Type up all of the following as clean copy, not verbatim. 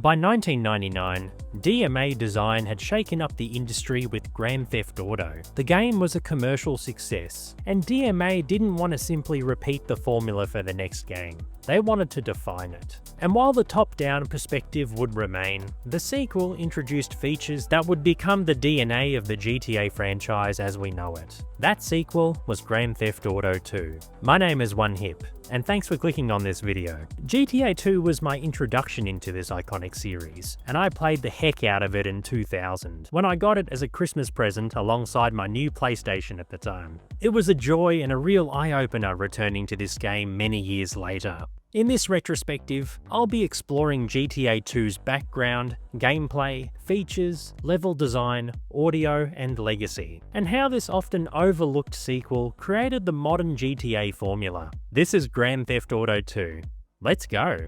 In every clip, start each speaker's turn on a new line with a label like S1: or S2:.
S1: By 1999, DMA design had shaken up the industry with Grand Theft Auto. The game was a commercial success, and DMA didn't want to simply repeat the formula for the next game. They wanted to define it. And while the top-down perspective would remain, the sequel introduced features that would become the DNA of the GTA franchise as we know it. That sequel was Grand Theft Auto 2. My name is OneHip, and thanks for clicking on this video. GTA 2 was my introduction into this iconic series, and I played the heck out of it in 2000, when I got it as a Christmas present alongside my new PlayStation at the time. It was a joy and a real eye-opener returning to this game many years later. In this retrospective, I'll be exploring GTA 2's background, gameplay, features, level design, audio, and legacy, and how this often overlooked sequel created the modern GTA formula. This is Grand Theft Auto 2. Let's go!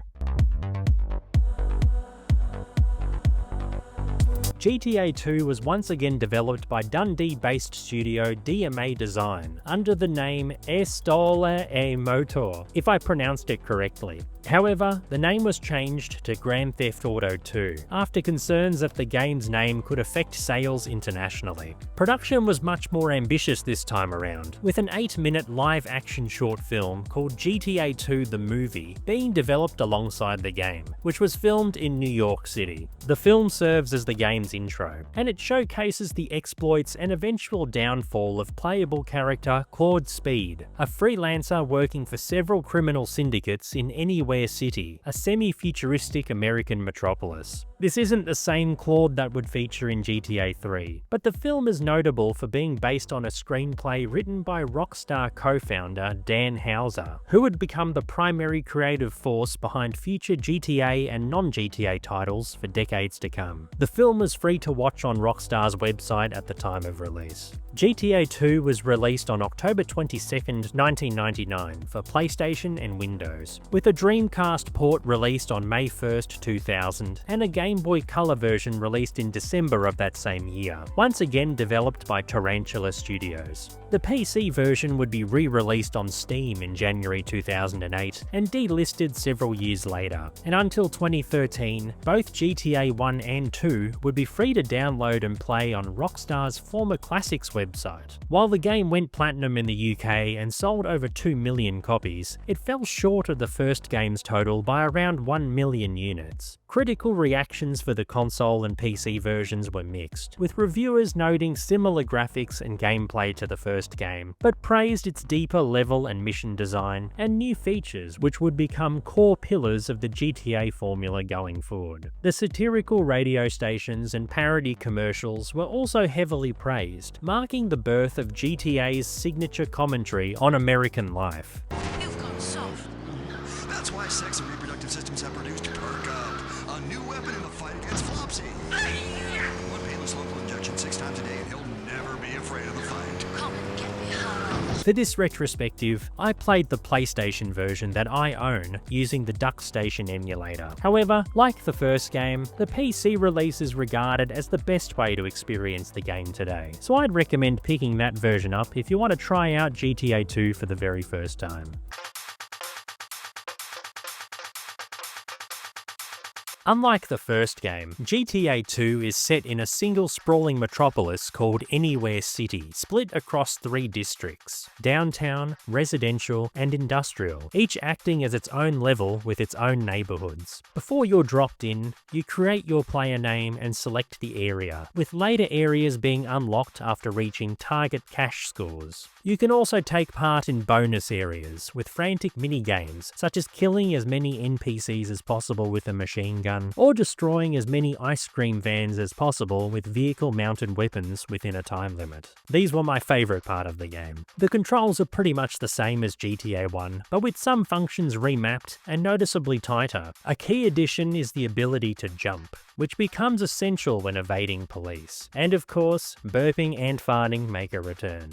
S1: GTA 2 was once again developed by Dundee-based studio DMA Design under the name Estola e Motor, if I pronounced it correctly. However, the name was changed to Grand Theft Auto 2 after concerns that the game's name could affect sales internationally. Production was much more ambitious this time around, with an 8-minute live-action short film called GTA 2 The Movie being developed alongside the game, which was filmed in New York City. The film serves as the game's intro, and it showcases the exploits and eventual downfall of playable character Claude Speed, a freelancer working for several criminal syndicates in Anywhere City, a semi-futuristic American metropolis. This isn't the same Claude that would feature in GTA 3, but the film is notable for being based on a screenplay written by Rockstar co-founder Dan Houser, who would become the primary creative force behind future GTA and non-GTA titles for decades to come. The film was free to watch on Rockstar's website at the time of release. GTA 2 was released on October 22nd, 1999 for PlayStation and Windows, with a Dreamcast port released on May 1st, 2000, and a Game Boy Color version released in December of that same year, once again developed by Tarantula Studios. The PC version would be re-released on Steam in January 2008 and delisted several years later, and until 2013, both GTA 1 and 2 would be free to download and play on Rockstar's former Classics website. While the game went platinum in the UK and sold over 2 million copies, it fell short of the first game's total by around 1 million units. Critical reactions for the console and PC versions were mixed, with reviewers noting similar graphics and gameplay to the first game, but praised its deeper level and mission design and new features which would become core pillars of the GTA formula going forward. The satirical radio stations and parody commercials were also heavily praised, marking the birth of GTA's signature commentary on American life.
S2: You've gone soft.
S3: That's why sex and reproductive systems have produced Perk Up, a new weapon in the fight against Flopsy. One painless local injection 6 times a day and he'll never be afraid of the fight.
S2: Come and get me hard.
S1: For this retrospective, I played the PlayStation version that I own using the DuckStation emulator. However, like the first game, the PC release is regarded as the best way to experience the game today, so I'd recommend picking that version up if you want to try out GTA 2 for the very first time. Unlike the first game, GTA 2 is set in a single sprawling metropolis called Anywhere City, split across 3 districts: downtown, residential, and industrial, each acting as its own level with its own neighborhoods. Before you're dropped in, you create your player name and select the area, with later areas being unlocked after reaching target cash scores. You can also take part in bonus areas, with frantic mini-games, such as killing as many NPCs as possible with a machine gun, or destroying as many ice cream vans as possible with vehicle-mounted weapons within a time limit. These were my favourite part of the game. The controls are pretty much the same as GTA 1, but with some functions remapped and noticeably tighter. A key addition is the ability to jump, which becomes essential when evading police. And of course, burping and farting make a return.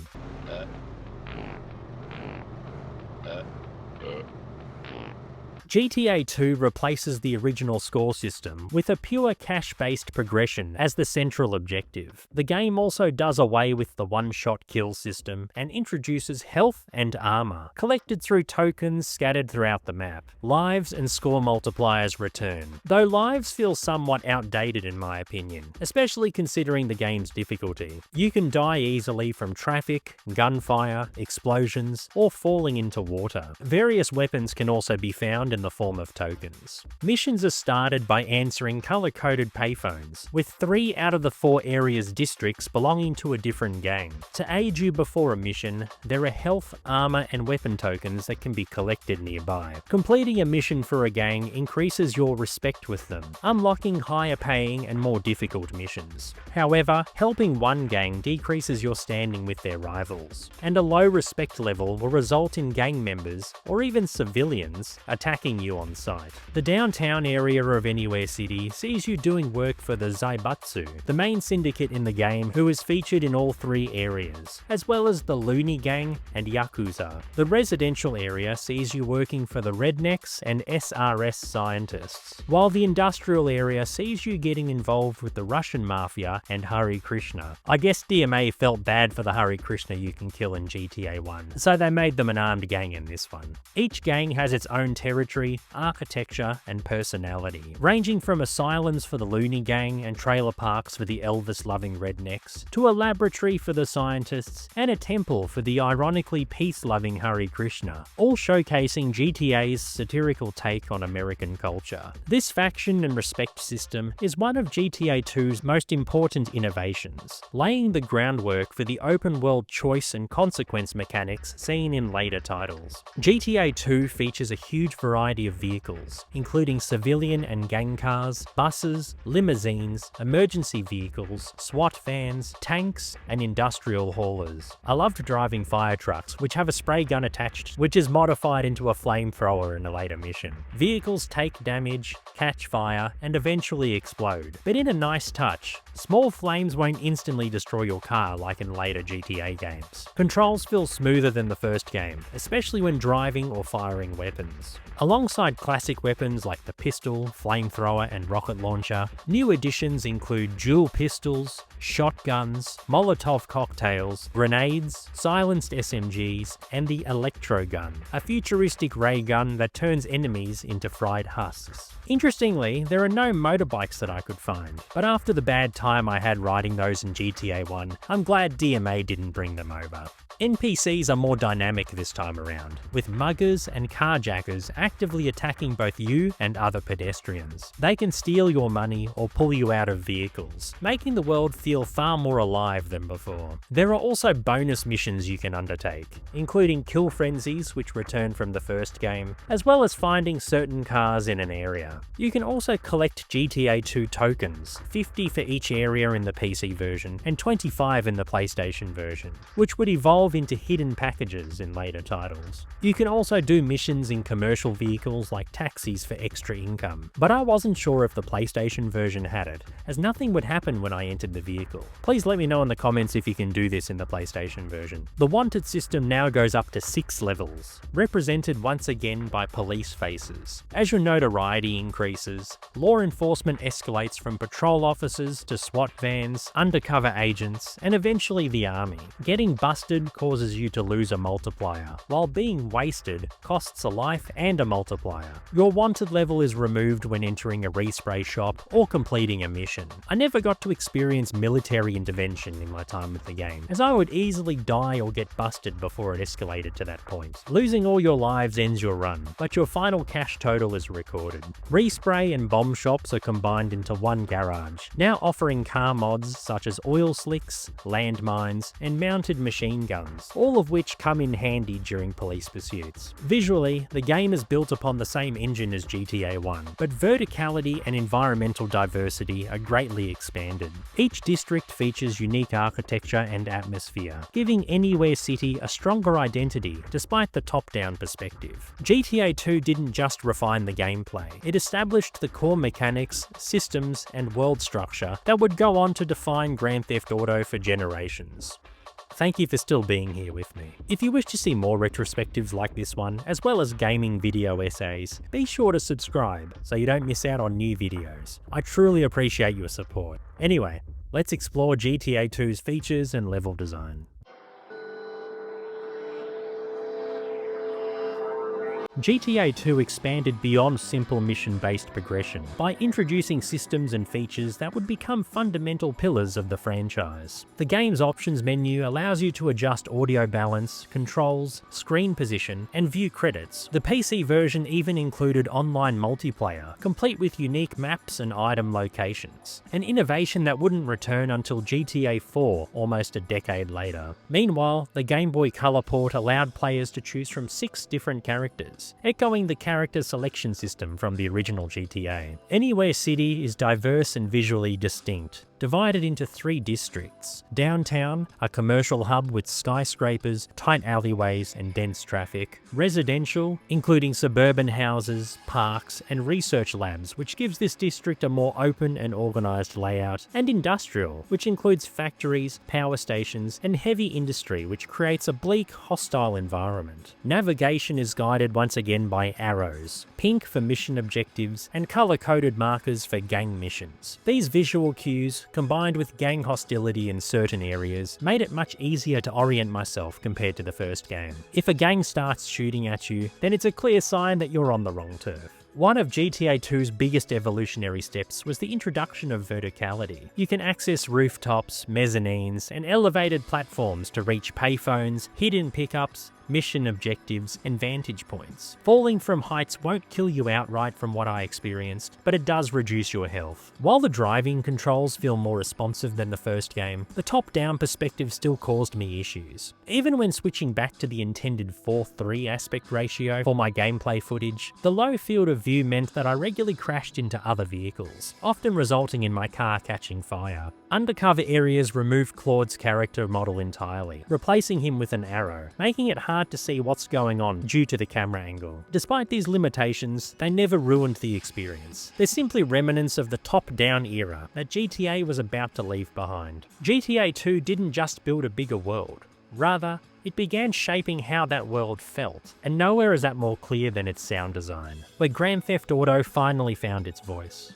S1: GTA 2 replaces the original score system with a pure cash-based progression as the central objective. The game also does away with the one-shot kill system and introduces health and armour, collected through tokens scattered throughout the map. Lives and score multipliers return, though lives feel somewhat outdated in my opinion, especially considering the game's difficulty. You can die easily from traffic, gunfire, explosions, or falling into water. Various weapons can also be found in the form of tokens. Missions are started by answering color-coded payphones, with 3 out of the 4 area's districts belonging to a different gang. To aid you before a mission, there are health, armor, and weapon tokens that can be collected nearby. Completing a mission for a gang increases your respect with them, unlocking higher paying and more difficult missions. However, helping one gang decreases your standing with their rivals, and a low respect level will result in gang members, or even civilians, attacking you on sight. The downtown area of Anywhere City sees you doing work for the Zaibatsu, the main syndicate in the game who is featured in all 3 areas, as well as the Looney Gang and Yakuza. The residential area sees you working for the Rednecks and SRS scientists, while the industrial area sees you getting involved with the Russian Mafia and Hare Krishna. I guess DMA felt bad for the Hare Krishna you can kill in GTA 1, so they made them an armed gang in this one. Each gang has its own territory, architecture, and personality, ranging from asylums for the Looney Gang and trailer parks for the Elvis-loving rednecks, to a laboratory for the scientists, and a temple for the ironically peace-loving Hare Krishna, all showcasing GTA's satirical take on American culture. This faction and respect system is one of GTA 2's most important innovations, laying the groundwork for the open-world choice and consequence mechanics seen in later titles. GTA 2 features a huge variety of vehicles, including civilian and gang cars, buses, limousines, emergency vehicles, SWAT vans, tanks, and industrial haulers. I loved driving fire trucks, which have a spray gun attached, which is modified into a flamethrower in a later mission. Vehicles take damage, catch fire, and eventually explode, but in a nice touch. Small flames won't instantly destroy your car like in later GTA games. Controls feel smoother than the first game, especially when driving or firing weapons. Alongside classic weapons like the pistol, flamethrower, and rocket launcher, new additions include dual pistols, shotguns, Molotov cocktails, grenades, silenced SMGs, and the electro gun, a futuristic ray gun that turns enemies into fried husks. Interestingly, there are no motorbikes that I could find, but after the bad time I had riding those in GTA 1, I'm glad DMA didn't bring them over. NPCs are more dynamic this time around, with muggers and carjackers actively attacking both you and other pedestrians. They can steal your money or pull you out of vehicles, making the world feel far more alive than before. There are also bonus missions you can undertake, including kill frenzies which return from the first game, as well as finding certain cars in an area. You can also collect GTA 2 tokens, 50 for each area in the PC version and 25 in the PlayStation version, which would evolve into hidden packages in later titles. You can also do missions in commercial vehicles like taxis for extra income, but I wasn't sure if the PlayStation version had it, as nothing would happen when I entered the vehicle. Please let me know in the comments if you can do this in the PlayStation version. The wanted system now goes up to 6 levels, represented once again by police faces. As your notoriety increases, law enforcement escalates from patrol officers to SWAT vans, undercover agents, and eventually the army. Getting busted causes you to lose a multiplier, while being wasted costs a life and a multiplier. Your wanted level is removed when entering a respray shop or completing a mission. I never got to experience military intervention in my time with the game, as I would easily die or get busted before it escalated to that point. Losing all your lives ends your run, but your final cash total is recorded. Respray and bomb shops are combined into one garage, now offering car mods such as oil slicks, landmines, and mounted machine guns, all of which come in handy during police pursuits. Visually, the game is built upon the same engine as GTA 1, but verticality and environmental diversity are greatly expanded. Each district features unique architecture and atmosphere, giving Anywhere City a stronger identity despite the top-down perspective. GTA 2 didn't just refine the gameplay, it established the core mechanics, systems, and world structure that would go on to define Grand Theft Auto for generations. Thank you for still being here with me. If you wish to see more retrospectives like this one, as well as gaming video essays, be sure to subscribe so you don't miss out on new videos. I truly appreciate your support. Anyway, let's explore GTA 2's features and level design. GTA 2 expanded beyond simple mission-based progression by introducing systems and features that would become fundamental pillars of the franchise. The game's options menu allows you to adjust audio balance, controls, screen position, and view credits. The PC version even included online multiplayer, complete with unique maps and item locations, an innovation that wouldn't return until GTA 4 almost a decade later. Meanwhile, the Game Boy Color port allowed players to choose from 6 different characters, echoing the character selection system from the original GTA. Anywhere City is diverse and visually distinct, divided into 3 districts. Downtown, a commercial hub with skyscrapers, tight alleyways, and dense traffic. Residential, including suburban houses, parks, and research labs, which gives this district a more open and organised layout. And industrial, which includes factories, power stations, and heavy industry, which creates a bleak, hostile environment. Navigation is guided once again by arrows, pink for mission objectives, and colour-coded markers for gang missions. These visual cues, combined with gang hostility in certain areas, made it much easier to orient myself compared to the first game. If a gang starts shooting at you, then it's a clear sign that you're on the wrong turf. One of GTA 2's biggest evolutionary steps was the introduction of verticality. You can access rooftops, mezzanines, and elevated platforms to reach payphones, hidden pickups, mission objectives, and vantage points. Falling from heights won't kill you outright from what I experienced, but it does reduce your health. While the driving controls feel more responsive than the first game, the top-down perspective still caused me issues. Even when switching back to the intended 4:3 aspect ratio for my gameplay footage, the low field of view meant that I regularly crashed into other vehicles, often resulting in my car catching fire. Undercover areas removed Claude's character model entirely, replacing him with an arrow, making it hard to see what's going on due to the camera angle. Despite these limitations, they never ruined the experience. They're simply remnants of the top-down era that GTA was about to leave behind. GTA 2 didn't just build a bigger world. Rather, it began shaping how that world felt, and nowhere is that more clear than its sound design, where Grand Theft Auto finally found its voice.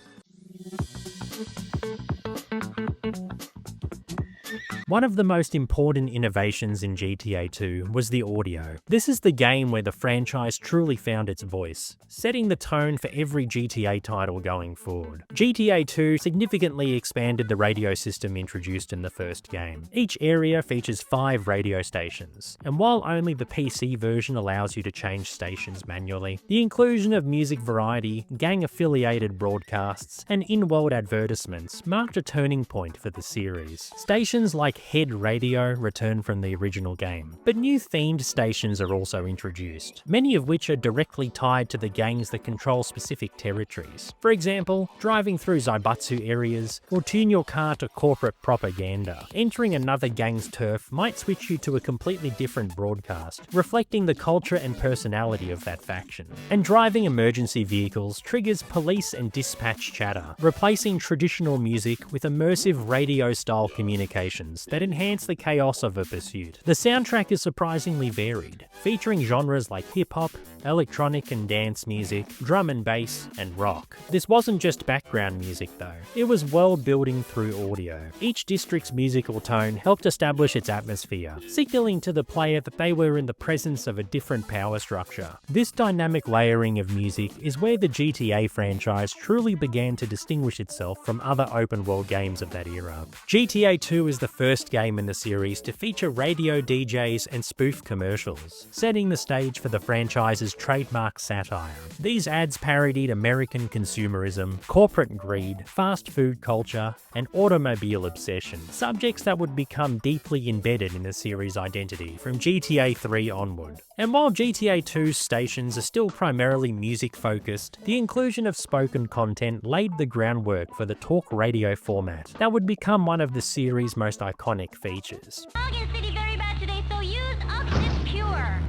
S1: One of the most important innovations in GTA 2 was the audio. This is the game where the franchise truly found its voice, setting the tone for every GTA title going forward. GTA 2 significantly expanded the radio system introduced in the first game. Each area features 5 radio stations, and while only the PC version allows you to change stations manually, the inclusion of music variety, gang-affiliated broadcasts, and in-world advertisements marked a turning point for the series. Stations like Head Radio returned from the original game, but new themed stations are also introduced, many of which are directly tied to the gangs that control specific territories. For example, driving through Zaibatsu areas will tune your car to corporate propaganda. Entering another gang's turf might switch you to a completely different broadcast, reflecting the culture and personality of that faction. And driving emergency vehicles triggers police and dispatch chatter, replacing traditional music with immersive radio-style communications that enhance the chaos of a pursuit. The soundtrack is surprisingly varied, featuring genres like hip-hop, electronic and dance music, drum and bass, and rock. This wasn't just background music though, it was world building through audio. Each district's musical tone helped establish its atmosphere, signaling to the player that they were in the presence of a different power structure. This dynamic layering of music is where the GTA franchise truly began to distinguish itself from other open world games of that era. GTA 2 is the first game in the series to feature radio DJs and spoof commercials, setting the stage for the franchise's trademark satire. These ads parodied American consumerism, corporate greed, fast food culture, and automobile obsession, subjects that would become deeply embedded in the series' identity from GTA 3 onward. And while GTA 2's stations are still primarily music-focused, the inclusion of spoken content laid the groundwork for the talk radio format that would become one of the series' most iconic features.
S4: Against City very bad today, so use Oxys Pure.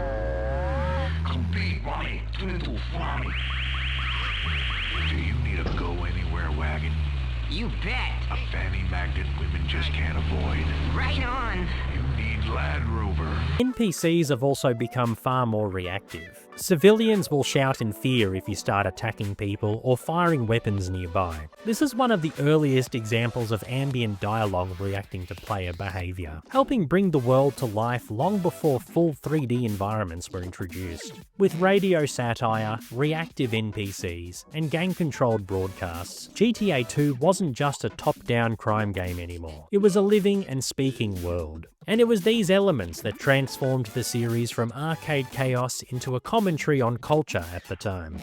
S5: Compete, Ronnie. Turn into a Flommy. Do you need a go-anywhere wagon?
S6: You bet.
S5: A fanny magnet women just can't avoid.
S6: Right on.
S5: You need Land Rover.
S1: NPCs have also become far more reactive. Civilians will shout in fear if you start attacking people or firing weapons nearby. This is one of the earliest examples of ambient dialogue reacting to player behaviour, helping bring the world to life long before full 3D environments were introduced. With radio satire, reactive NPCs, and gang-controlled broadcasts, GTA 2 wasn't just a top-down crime game anymore. It was a living and speaking world. And it was these elements that transformed the series from arcade chaos into a commentary on culture at the time.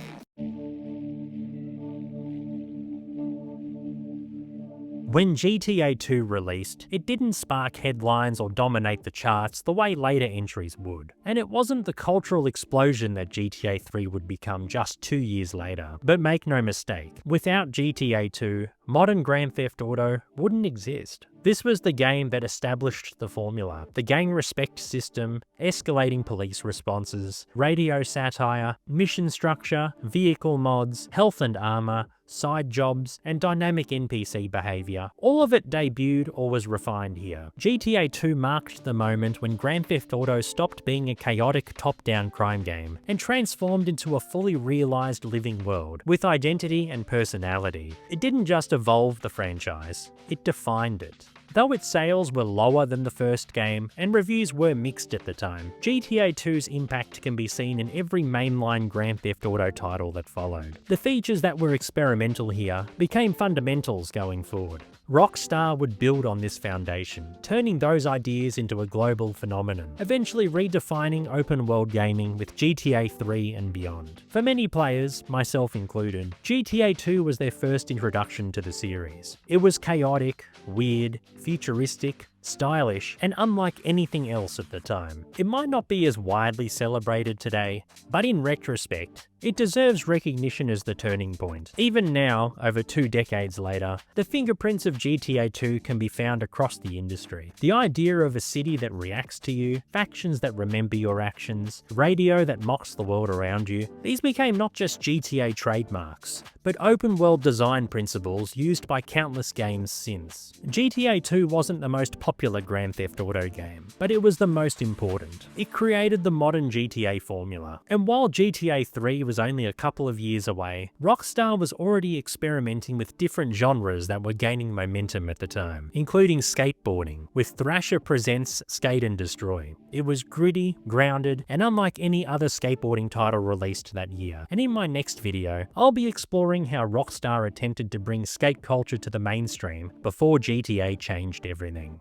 S1: When GTA 2 released, it didn't spark headlines or dominate the charts the way later entries would. And it wasn't the cultural explosion that GTA 3 would become just 2 years later. But make no mistake, without GTA 2, modern Grand Theft Auto wouldn't exist. This was the game that established the formula. The gang respect system, escalating police responses, radio satire, mission structure, vehicle mods, health and armour, side jobs, and dynamic NPC behaviour. All of it debuted or was refined here. GTA 2 marked the moment when Grand Theft Auto stopped being a chaotic top-down crime game and transformed into a fully realised living world with identity and personality. It didn't just evolve the franchise, it defined it. Though its sales were lower than the first game, and reviews were mixed at the time, GTA 2's impact can be seen in every mainline Grand Theft Auto title that followed. The features that were experimental here became fundamentals going forward. Rockstar would build on this foundation, turning those ideas into a global phenomenon, eventually redefining open-world gaming with GTA 3 and beyond. For many players, myself included, GTA 2 was their first introduction to the series. It was chaotic, weird, futuristic, stylish, and unlike anything else at the time. It might not be as widely celebrated today, but in retrospect, it deserves recognition as the turning point. Even now, over 2 decades later, the fingerprints of GTA 2 can be found across the industry. The idea of a city that reacts to you, factions that remember your actions, radio that mocks the world around you, these became not just GTA trademarks, but open-world design principles used by countless games since. GTA 2 wasn't the most popular Grand Theft Auto game, but it was the most important. It created the modern GTA formula. And while GTA 3 was only a couple of years away, Rockstar was already experimenting with different genres that were gaining momentum at the time, including skateboarding, with Thrasher Presents Skate and Destroy. It was gritty, grounded, and unlike any other skateboarding title released that year. And in my next video, I'll be exploring how Rockstar attempted to bring skate culture to the mainstream before GTA changed everything.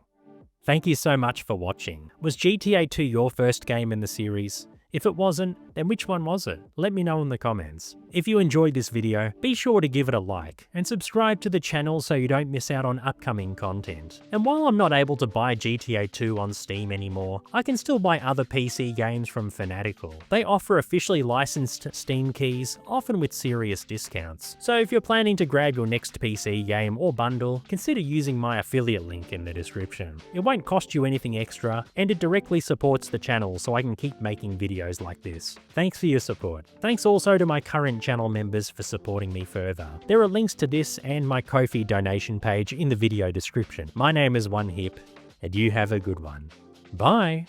S1: Thank you so much for watching. Was GTA 2 your first game in the series? If it wasn't, then which one was it? Let me know in the comments. If you enjoyed this video, be sure to give it a like and subscribe to the channel so you don't miss out on upcoming content. And while I'm not able to buy GTA 2 on Steam anymore, I can still buy other PC games from Fanatical. They offer officially licensed Steam keys, often with serious discounts. So if you're planning to grab your next PC game or bundle, consider using my affiliate link in the description. It won't cost you anything extra, and it directly supports the channel so I can keep making videos like this. Thanks for your support. Thanks also to my current channel members for supporting me further. There are links to this and my Ko-fi donation page in the video description. My name is OneHip, and you have a good one. Bye!